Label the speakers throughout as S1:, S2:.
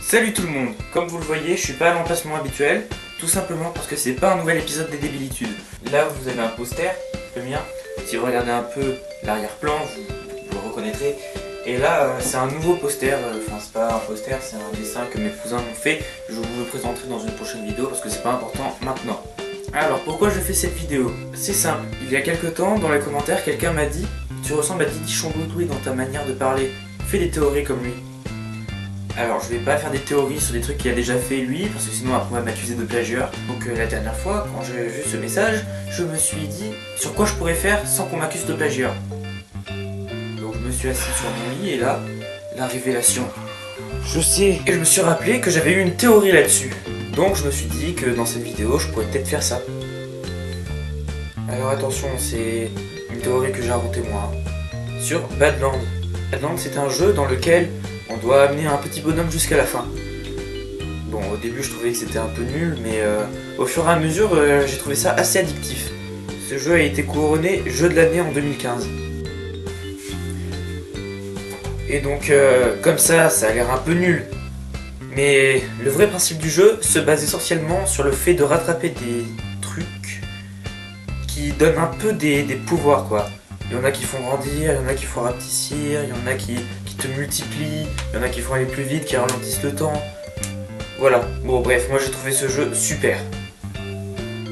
S1: Salut tout le monde, comme vous le voyez, je suis pas à l'emplacement habituel, tout simplement parce que c'est pas un nouvel épisode des Débilitudes. Là vous avez un poster, le mien, si vous regardez un peu l'arrière-plan, vous le reconnaîtrez. Et là c'est un nouveau poster, enfin c'est pas un poster, c'est un dessin que mes cousins m'ont fait. Je vous le présenterai dans une prochaine vidéo parce que c'est pas important maintenant. Alors pourquoi je fais cette vidéo? C'est simple, il y a quelques temps dans les commentaires quelqu'un m'a dit: tu ressembles à Didi Chamboudoué dans ta manière de parler, fais des théories comme lui. Alors je vais pas faire des théories sur des trucs qu'il a déjà fait lui, parce que sinon après on va m'accuser de plagiat. Donc la dernière fois, quand j'ai vu ce message, je me suis dit sur quoi je pourrais faire sans qu'on m'accuse de plagiat. Donc je me suis assis sur mon lit et là, la révélation. Je sais. Et je me suis rappelé que j'avais eu une théorie là-dessus. Donc je me suis dit que dans cette vidéo, je pourrais peut-être faire ça. Alors attention, c'est une théorie que j'ai inventée moi. Sur Badland. Badland, c'est un jeu dans lequel on doit amener un petit bonhomme jusqu'à la fin. Bon, au début je trouvais que c'était un peu nul, mais au fur et à mesure j'ai trouvé ça assez addictif. Ce jeu a été couronné jeu de l'année en 2015. Et donc comme ça a l'air un peu nul. Mais le vrai principe du jeu se base essentiellement sur le fait de rattraper des trucs qui donnent un peu des pouvoirs quoi. Il y en a qui font grandir, il y en a qui font rapetissir, il y en a qui te multiplient, il y en a qui font aller plus vite, qui ralentissent le temps. Voilà, bon bref, moi j'ai trouvé ce jeu super.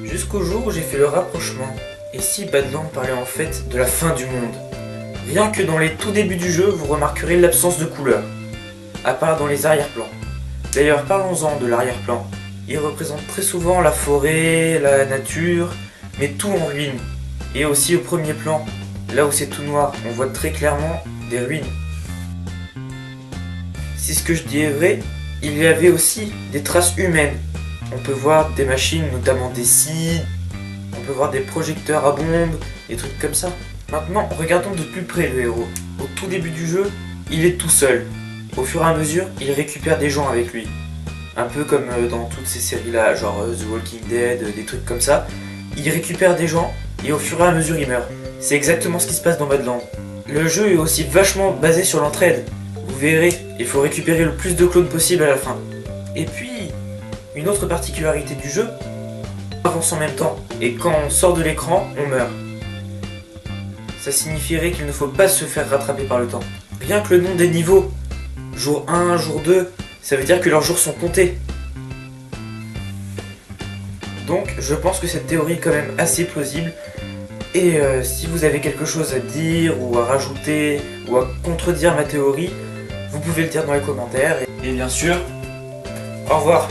S1: Jusqu'au jour où j'ai fait le rapprochement. Et si Badland parlait en fait de la fin du monde? Rien que dans les tout débuts du jeu, vous remarquerez l'absence de couleurs. À part dans les arrière-plans. D'ailleurs, parlons-en de l'arrière-plan. Il représente très souvent la forêt, la nature, mais tout en ruine. Et aussi au premier plan, là où c'est tout noir, on voit très clairement des ruines. Si ce que je dis est vrai, il y avait aussi des traces humaines. On peut voir des machines, notamment des scies, on peut voir des projecteurs à bombes, des trucs comme ça. Maintenant, regardons de plus près le héros. Au tout début du jeu, il est tout seul. Au fur et à mesure, il récupère des gens avec lui. Un peu comme dans toutes ces séries-là, genre The Walking Dead, des trucs comme ça. Il récupère des gens et au fur et à mesure, il meurt. C'est exactement ce qui se passe dans Badland. Le jeu est aussi vachement basé sur l'entraide. Vous verrez, il faut récupérer le plus de clones possible à la fin. Et puis, une autre particularité du jeu, on avance en même temps. Et quand on sort de l'écran, on meurt. Ça signifierait qu'il ne faut pas se faire rattraper par le temps. Rien que le nom des niveaux, jour 1, jour 2, ça veut dire que leurs jours sont comptés. Donc, je pense que cette théorie est quand même assez plausible. Et si vous avez quelque chose à dire, ou à rajouter, ou à contredire ma théorie, vous pouvez le dire dans les commentaires. Et bien sûr, au revoir.